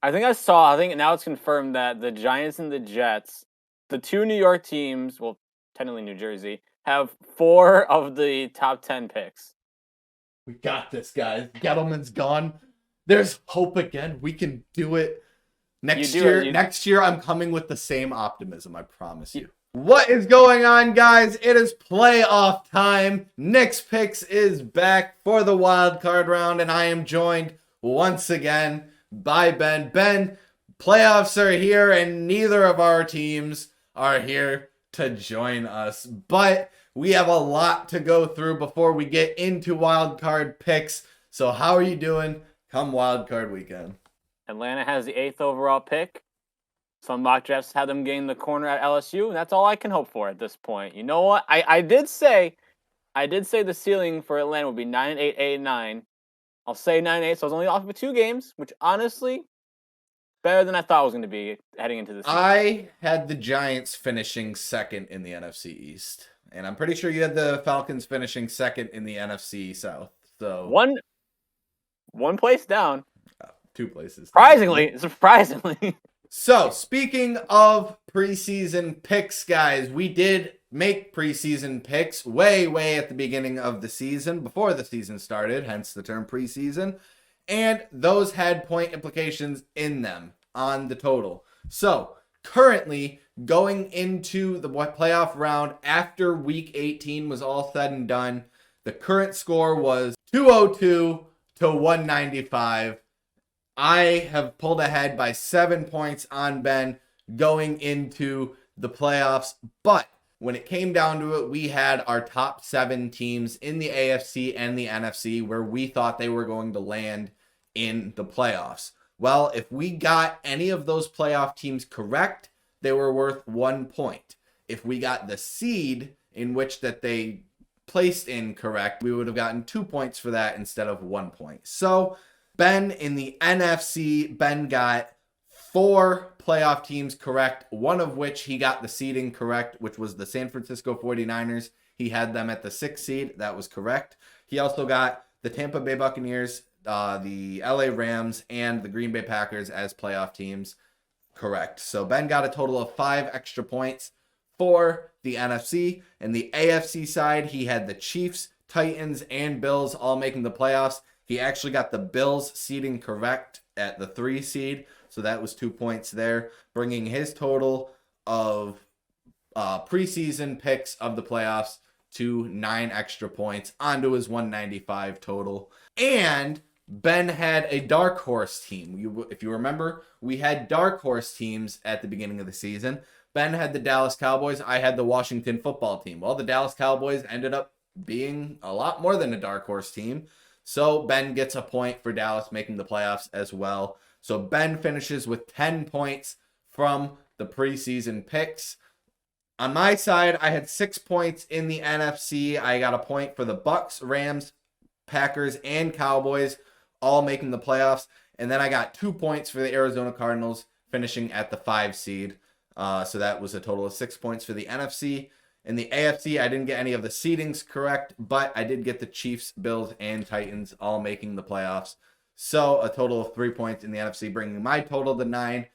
I think now it's confirmed that the Giants and the Jets, the two New York teams, well, technically New Jersey, have 4 of the top 10 picks. We got this, guys. Gettleman's gone. There's hope again. We can do it. Next year, I'm coming with the same optimism, I promise you. What is going on, guys? It is playoff time. Nick's Picks is back for the wild card round, and I am joined once again by Ben. Ben, playoffs are here, and neither of our teams are here to join us. But we have a lot to go through before we get into wild card picks. So how are you doing come wild card weekend? Atlanta has the 8th overall pick. Some mock drafts had them getting the corner at LSU, and that's all I can hope for at this point. You know what? I did say the ceiling for Atlanta would be 9-8, 8-9. I'll say 9-8, so I was only off with 2 games, which honestly, better than I thought it was going to be heading into the season. I had the Giants finishing second in the NFC East, and I'm pretty sure you had the Falcons finishing second in the NFC South. So one place down. 2 places. Surprisingly. So, speaking of preseason picks, guys, we did make preseason picks way at the beginning of the season, before the season started, hence the term preseason, and those had point implications in them on the total. So, currently, going into the playoff round after week 18 was all said and done, the current score was 202 to 195. I have pulled ahead by 7 points on Ben going into the playoffs. But when it came down to it, we had our top 7 teams in the AFC and the NFC where we thought they were going to land in the playoffs. Well, if we got any of those playoff teams correct, they were worth 1 point. If we got the seed in which that they placed in correct, we would have gotten 2 points for that instead of 1 point. So Ben, in the NFC, Ben got 4 playoff teams correct, one of which he got the seeding correct, which was the San Francisco 49ers. He had them at the 6th seed. That was correct. He also got the Tampa Bay Buccaneers, the LA Rams, and the Green Bay Packers as playoff teams correct. So Ben got a total of 5 extra points for the NFC. And the AFC side, he had the Chiefs, Titans, and Bills all making the playoffs. He actually got the Bills seeding correct at the 3 seed, so that was 2 points there, bringing his total of preseason picks of the playoffs to 9 extra points onto his 195 total. And Ben had a dark horse team. If you remember, we had dark horse teams at the beginning of the season. Ben had the Dallas Cowboys. I had the Washington football team. Well, the Dallas Cowboys ended up being a lot more than a dark horse team. So Ben gets a point for Dallas making the playoffs as well. So Ben finishes with 10 points from the preseason picks. On my side, I had 6 points in the NFC. I got a point for the Bucks, Rams, Packers, and Cowboys all making the playoffs. And then I got 2 points for the Arizona Cardinals finishing at the 5 seed. So that was a total of 6 points for the NFC. In the AFC, I didn't get any of the seedings correct, but I did get the Chiefs, Bills, and Titans all making the playoffs. So a total of 3 points in the NFC, bringing my total to 9.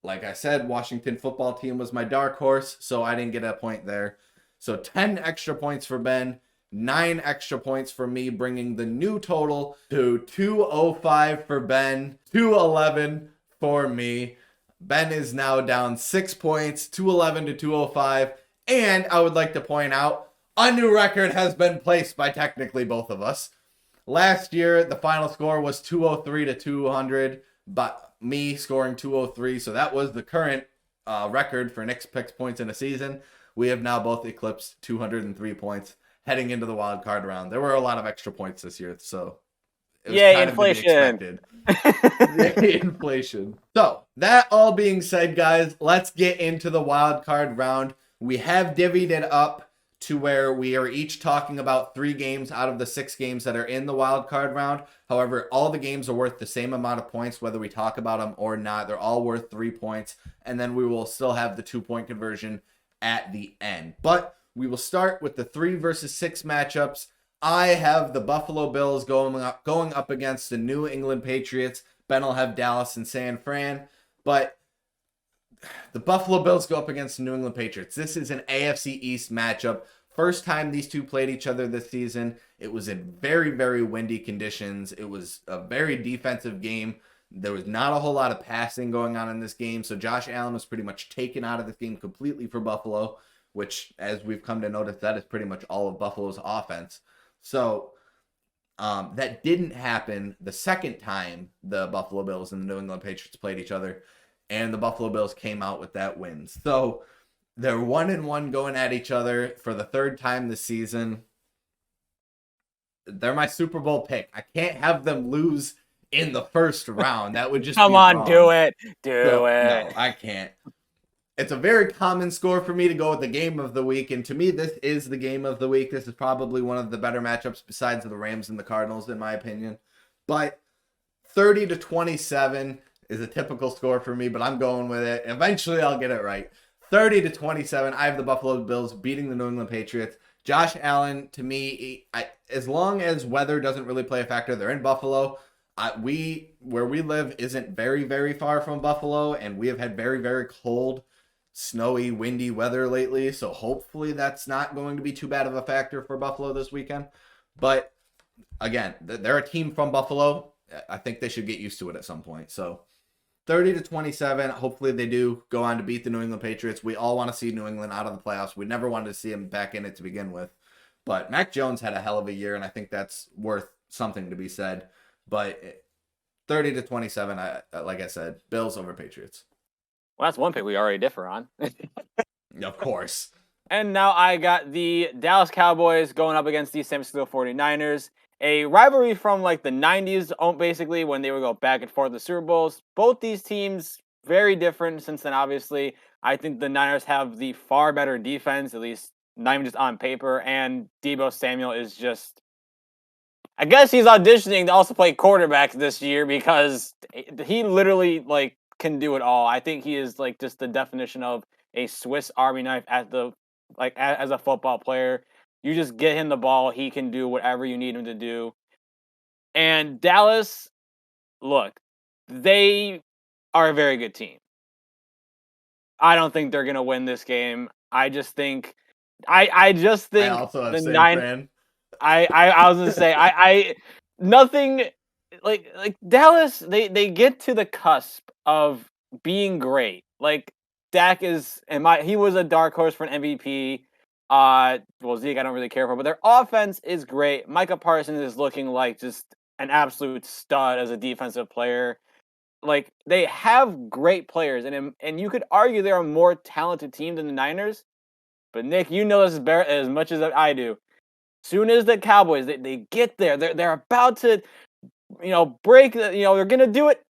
Like I said, Washington football team was my dark horse, so I didn't get a point there. So 10 extra points for Ben, 9 extra points for me, bringing the new total to 205 for Ben, 211 for me. Ben is now down 6 points, 211 to 205. And I would like to point out, a new record has been placed by technically both of us. Last year, the final score was 203 to 200, but me scoring 203. So that was the current record for Nick's Picks points in a season. We have now both eclipsed 203 points heading into the wild card round. There were a lot of extra points this year, so it was kind inflation. Inflation. So that all being said, guys, let's get into the wild card round. We have divvied it up to where we are each talking about 3 games out of the 6 games that are in the wild card round. However, all the games are worth the same amount of points, whether we talk about them or not. They're all worth 3 points, and then we will still have the 2-point conversion at the end. But we will start with the 3 versus 6 matchups. I have the Buffalo Bills going up against the New England Patriots. Ben will have Dallas and San Fran. But the Buffalo Bills go up against the New England Patriots. This is an AFC East matchup. First time these two played each other this season. It was in very, very windy conditions. It was a very defensive game. There was not a whole lot of passing going on in this game. So Josh Allen was pretty much taken out of this game completely for Buffalo, which, as we've come to notice, that is pretty much all of Buffalo's offense. So that didn't happen the second time the Buffalo Bills and the New England Patriots played each other, and the Buffalo Bills came out with that win. So they're 1-1 going at each other for the third time this season. They're my Super Bowl pick. I can't have them lose in the first round. That would just Come be on, wrong. do it. No, I can't. It's a very common score for me to go with the game of the week, and to me, this is the game of the week. This is probably one of the better matchups besides the Rams and the Cardinals, in my opinion. But 30-27 is a typical score for me, but I'm going with it. Eventually, I'll get it right. 30-27, I have the Buffalo Bills beating the New England Patriots. Josh Allen, to me, as long as weather doesn't really play a factor, they're in Buffalo. Where we live isn't very, very far from Buffalo, and we have had very, very cold, snowy, windy weather lately, so hopefully that's not going to be too bad of a factor for Buffalo this weekend. But again, they're a team from Buffalo. I think they should get used to it at some point. So 30-27, hopefully they do go on to beat the New England Patriots. We all want to see New England out of the playoffs. We never wanted to see them back in it to begin with. But Mac Jones had a hell of a year, and I think that's worth something to be said. But 30-27, like I said, Bills over Patriots. Well, that's one pick we already differ on. Of course. And now I got the Dallas Cowboys going up against the San Francisco 49ers. A rivalry from like the 90s, basically, when they would go back and forth the Super Bowls. Both these teams, very different since then, obviously. I think the Niners have the far better defense, at least not even just on paper. And Deebo Samuel is just... I guess he's auditioning to also play quarterback this year because he literally, like, can do it all. I think he is like just the definition of a Swiss Army knife as a football player. You just get him the ball, he can do whatever you need him to do. And Dallas, look, they are a very good team. I don't think they're gonna win this game. I just think I also have the same nine fan. I was gonna say nothing like Dallas, they get to the cusp of being great. Like Dak he was a dark horse for an MVP. Well, Zeke I don't really care for, but their offense is great. Micah Parsons is looking like just an absolute stud as a defensive player. Like they have great players, and you could argue they're a more talented team than the Niners. But Nick, you know this as much as I do. Soon as the Cowboys they get there, they're about to break, they're gonna do it,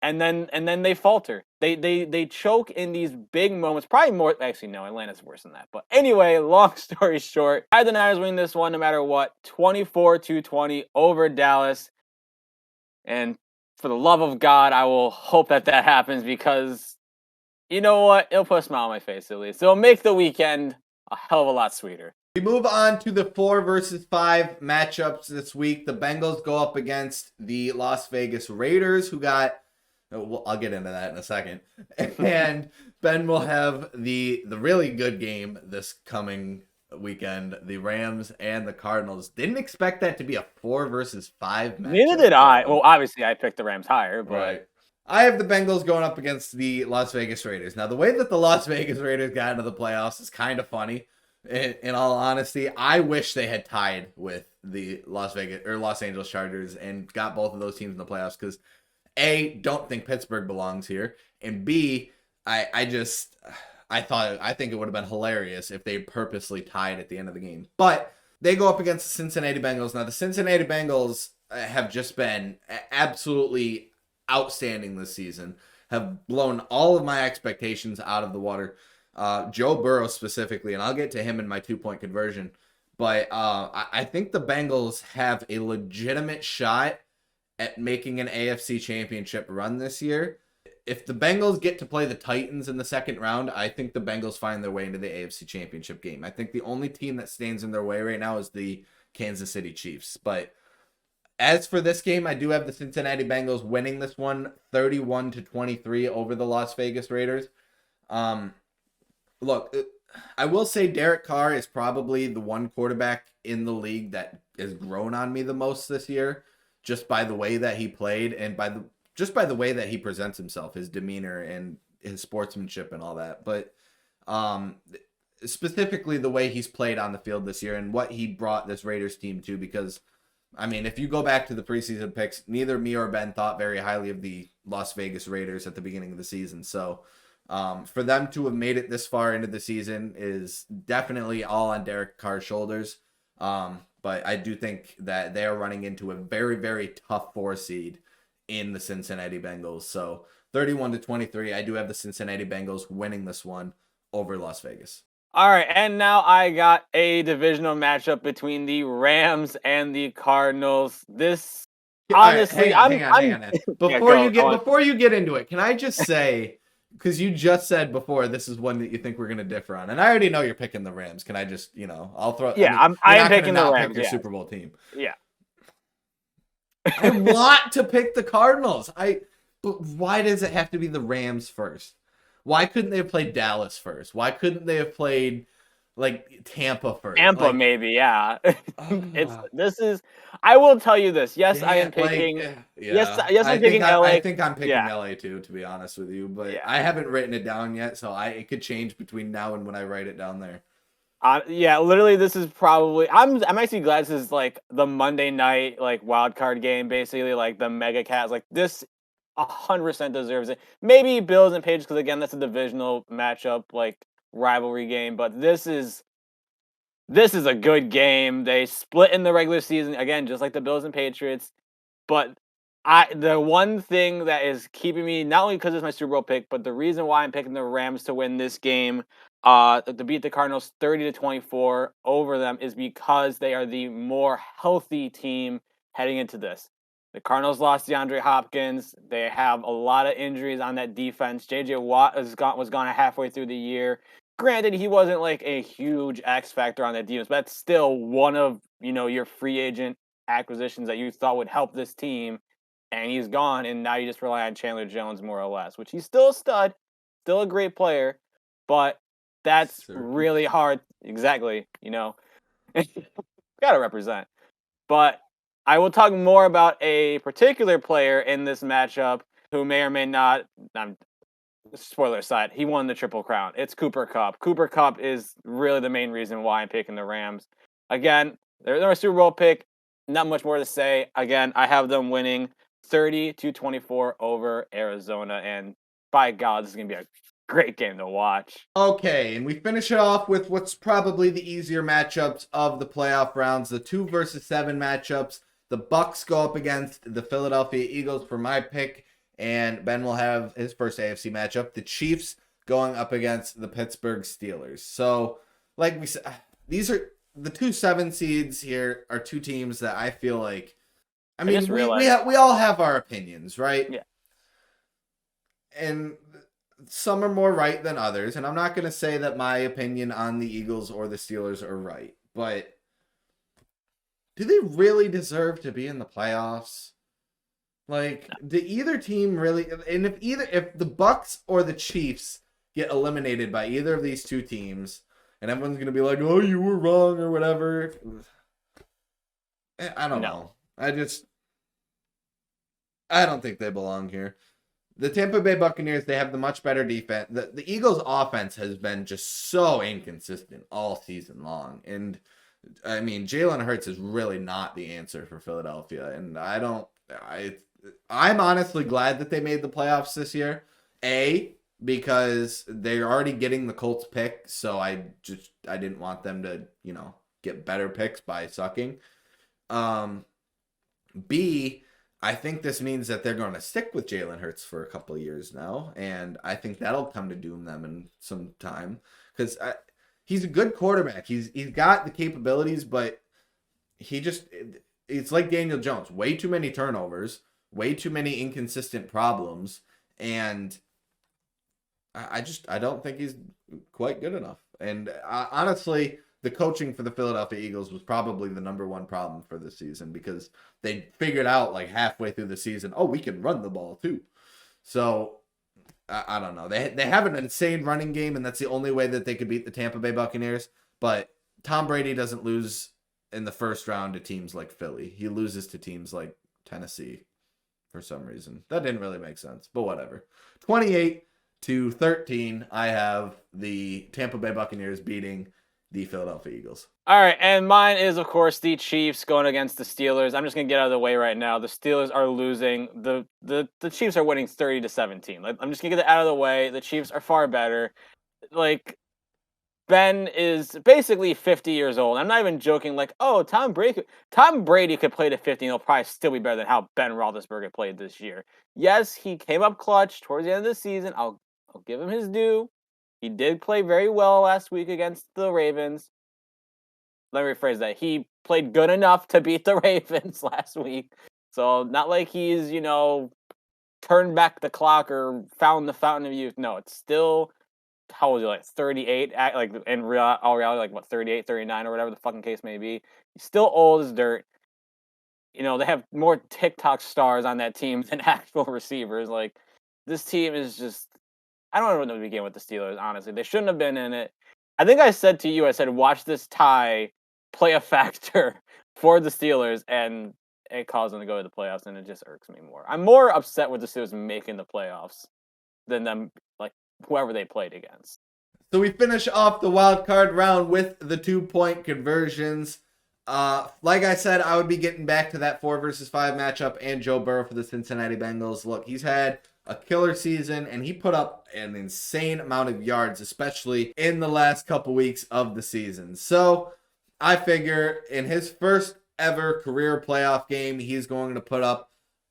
and then they falter. They choke in these big moments. Probably more. Actually, no, Atlanta's worse than that. But anyway, long story short, I had the Niners win this one no matter what, 24-20 over Dallas. And for the love of God, I will hope that happens because you know what? It'll put a smile on my face at least. It'll make the weekend a hell of a lot sweeter. We move on to the 4 versus 5 matchups this week. The Bengals go up against the Las Vegas Raiders, who got... I'll get into that in a second. And Ben will have the really good game this coming weekend, the Rams and the Cardinals. Didn't expect that to be a 4 versus 5 matchup. Neither did I. Well, obviously, I picked the Rams higher, but... Right. I have the Bengals going up against the Las Vegas Raiders. Now, the way that the Las Vegas Raiders got into the playoffs is kind of funny. In all honesty, I wish they had tied with the Los Angeles Chargers and got both of those teams in the playoffs because A, don't think Pittsburgh belongs here, and B, I think it would have been hilarious if they purposely tied at the end of the game. But they go up against the Cincinnati Bengals. Now, the Cincinnati Bengals have just been absolutely outstanding this season, have blown all of my expectations out of the water. Joe Burrow specifically, and I'll get to him in my 2-point conversion. But I think the Bengals have a legitimate shot at making an AFC championship run this year. If the Bengals get to play the Titans in the second round, I think the Bengals find their way into the AFC championship game. I think the only team that stands in their way right now is the Kansas City Chiefs. But As for this game, I do have the Cincinnati Bengals winning this one 31-23 over the Las Vegas Raiders. Um, Look, I will say Derek Carr is probably the one quarterback in the league that has grown on me the most this year, just by the way that he played and by the way that he presents himself, his demeanor and his sportsmanship and all that. But um, specifically the way he's played on the field this year and what he brought this Raiders team to. Because I mean, if you go back to the preseason picks, neither me or Ben thought very highly of the Las Vegas Raiders at the beginning of the season. So for them to have made it this far into the season is definitely all on Derek Carr's shoulders. But I do think that they are running into a very, very tough 4 seed in the Cincinnati Bengals. So 31-23, I do have the Cincinnati Bengals winning this one over Las Vegas. All right, and now I got a divisional matchup between the Rams and the Cardinals. This honestly, hang on. Before you get into it, can I just say, because you just said before this is one that you think we're gonna differ on, and I already know you're picking the Rams. Can I just, I'll throw. Yeah, I mean, I am picking the Rams. Pick your Super Bowl team. Yeah. I want to pick the Cardinals. But why does it have to be the Rams first? Why couldn't they have played Dallas first? Why couldn't they have played like Tampa first? Tampa, maybe, yeah. I will tell you this. Yes, I am picking. Yes, I'm picking LA. I think I'm picking LA too, to be honest with you. But I haven't written it down yet, so it could change between now and when I write it down there. Literally, this is probably. I'm actually glad this is like the Monday night like wild card game, basically like the Mega Cats. Like this 100% deserves it. Maybe Bills and Patriots, because again, that's a divisional matchup, like rivalry game. But this is a good game. They split in the regular season again, just like the Bills and Patriots. But the one thing that is keeping me, not only because it's my Super Bowl pick, but the reason why I'm picking the Rams to win this game, to beat the Cardinals 30-24 over them, is because they are the more healthy team heading into this. The Cardinals lost DeAndre Hopkins. They have a lot of injuries on that defense. J.J. Watt was gone halfway through the year. Granted, he wasn't like a huge X factor on that defense, but that's still one of your free agent acquisitions that you thought would help this team, and he's gone, and now you just rely on Chandler Jones more or less, which he's still a stud, still a great player, but that's really hard. Exactly, gotta represent. But I will talk more about a particular player in this matchup who may or may not. Spoiler aside, he won the Triple Crown. It's Cooper Kupp. Cooper Kupp is really the main reason why I'm picking the Rams. Again, they're a Super Bowl pick. Not much more to say. Again, I have them winning 30-24 over Arizona. And by God, this is going to be a great game to watch. Okay, and we finish it off with what's probably the easier matchups of the playoff rounds. The 2 versus 7 matchups. The Bucks go up against the Philadelphia Eagles for my pick. And Ben will have his first AFC matchup. The Chiefs going up against the Pittsburgh Steelers. So, like we said, these are the 2 7 seeds here are 2 teams that I feel like. I mean, we all have our opinions, right? Yeah. And some are more right than others. And I'm not going to say that my opinion on the Eagles or the Steelers are right. But do they really deserve to be in the playoffs? Like, do either team really? And if the Bucks or the Chiefs get eliminated by either of these 2 teams, and everyone's gonna be like, "Oh, you were wrong" or whatever, I don't know. I don't think they belong here. The Tampa Bay Buccaneers, they have the much better defense. The Eagles' offense has been just so inconsistent all season long, and I mean, Jalen Hurts is really not the answer for Philadelphia, and I'm honestly glad that they made the playoffs this year. Because they're already getting the Colts pick, so I didn't want them to, get better picks by sucking. B, I think this means that they're going to stick with Jalen Hurts for a couple of years now, and I think that'll come to doom them in some time because he's a good quarterback. He's got the capabilities, but it's like Daniel Jones. Way too many turnovers. Way too many inconsistent problems, and I don't think he's quite good enough. And honestly, the coaching for the Philadelphia Eagles was probably the number one problem for this season because they figured out like halfway through the season, oh, we can run the ball too. So I don't know. They have an insane running game, and that's the only way that they could beat the Tampa Bay Buccaneers. But Tom Brady doesn't lose in the first round to teams like Philly. He loses to teams like Tennessee for some reason. That didn't really make sense, but whatever. 28-13, I have the Tampa Bay Buccaneers beating the Philadelphia Eagles. All right, and mine is, of course, the Chiefs going against the Steelers. I'm just going to get out of the way right now. The Steelers are losing. The Chiefs are winning 30-17. I'm just going to get it out of the way. The Chiefs are far better. Like, Ben is basically 50 years old. I'm not even joking. Like, oh, Tom Brady could play to 50 and he'll probably still be better than how Ben Roethlisberger played this year. Yes, he came up clutch towards the end of the season. I'll give him his due. He did play very well last week against the Ravens. Let me rephrase that. He played good enough to beat the Ravens last week. So not like he's, turned back the clock or found the fountain of youth. No, it's still, how old is he, like 38? Like in all reality, like what, 38, 39 or whatever the fucking case may be. He's still old as dirt. They have more TikTok stars on that team than actual receivers. Like, this team is just, I don't know what to begin with the Steelers, honestly. They shouldn't have been in it. I think I said to you, watch this tie play a factor for the Steelers, and it caused them to go to the playoffs, and it just irks me more. I'm more upset with the Steelers making the playoffs than them, like, whoever they played against. So we finish off the wild card round with the 2-point conversions. Like I said, I would be getting back to that 4 versus 5 matchup and Joe Burrow for the Cincinnati Bengals. Look, he's had a killer season, and he put up an insane amount of yards, especially in the last couple weeks of the season. So I figure in his first ever career playoff game, he's going to put up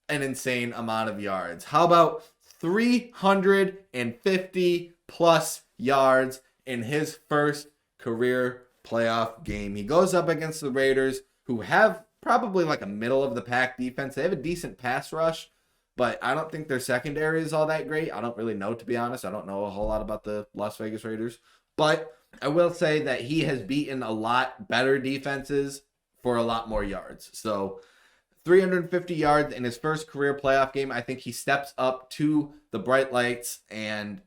an insane amount of yards. How about 350 plus yards in his first career playoff game? He goes up against the Raiders, who have probably like a middle of the pack defense. They have a decent pass rush, but I don't think their secondary is all that great. I don't really know, to be honest. I don't know a whole lot about the Las Vegas Raiders, but I will say that he has beaten a lot better defenses for a lot more yards. So 350 yards in his first career playoff game. I think he steps up to the bright lights, and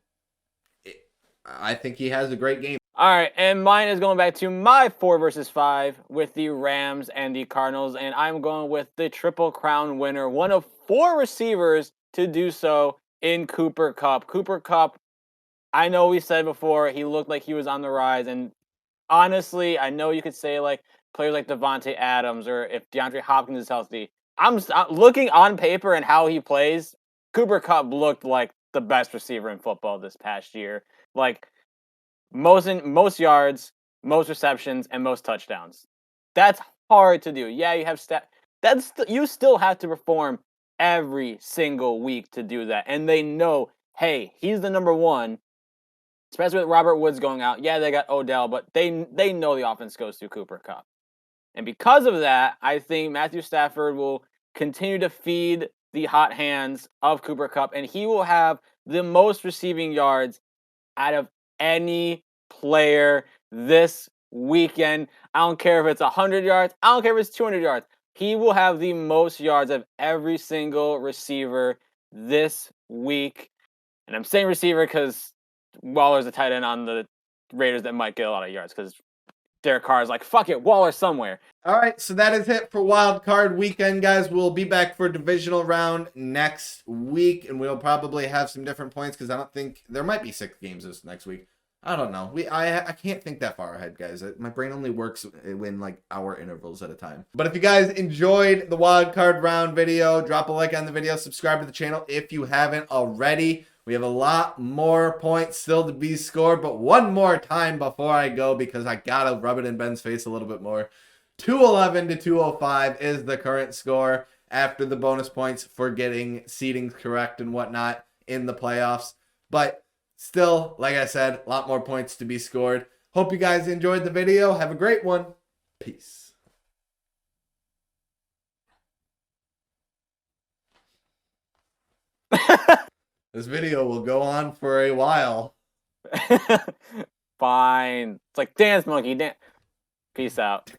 I think he has a great game. All right, and mine is going back to my 4 versus 5 with the Rams and the Cardinals, and I'm going with the Triple Crown winner, one of 4 receivers to do so in Cooper Kupp. Cooper Kupp, I know we said before, he looked like he was on the rise, and honestly, I know you could say like players like Devontae Adams or if DeAndre Hopkins is healthy. I'm looking on paper and how he plays, Cooper Kupp looked like the best receiver in football this past year. Like, most yards, most receptions, and most touchdowns. That's hard to do. Yeah, you have you still have to perform every single week to do that. And they know, hey, he's the number one, especially with Robert Woods going out. Yeah, they got Odell, but they know the offense goes through Cooper Kupp. And because of that, I think Matthew Stafford will continue to feed the hot hands of Cooper Kupp, and he will have the most receiving yards out of any player this weekend. I don't care if it's 100 yards. I don't care if it's 200 yards. He will have the most yards of every single receiver this week. And I'm saying receiver because Waller's a tight end on the Raiders that might get a lot of yards because Derek Carr is like, fuck it, Waller somewhere. All right, so that is it for Wild Card Weekend, guys. We'll be back for divisional round next week, and we'll probably have some different points because I don't think there might be 6 games this next week. I don't know. I can't think that far ahead, guys. My brain only works in like hour intervals at a time. But if you guys enjoyed the Wild Card Round video, drop a like on the video, subscribe to the channel if you haven't already. We have a lot more points still to be scored, but one more time before I go because I gotta rub it in Ben's face a little bit more. 211 to 205 is the current score after the bonus points for getting seedings correct and whatnot in the playoffs. But still, like I said, a lot more points to be scored. Hope you guys enjoyed the video. Have a great one. Peace. This video will go on for a while. Fine. It's like dance monkey. Peace out.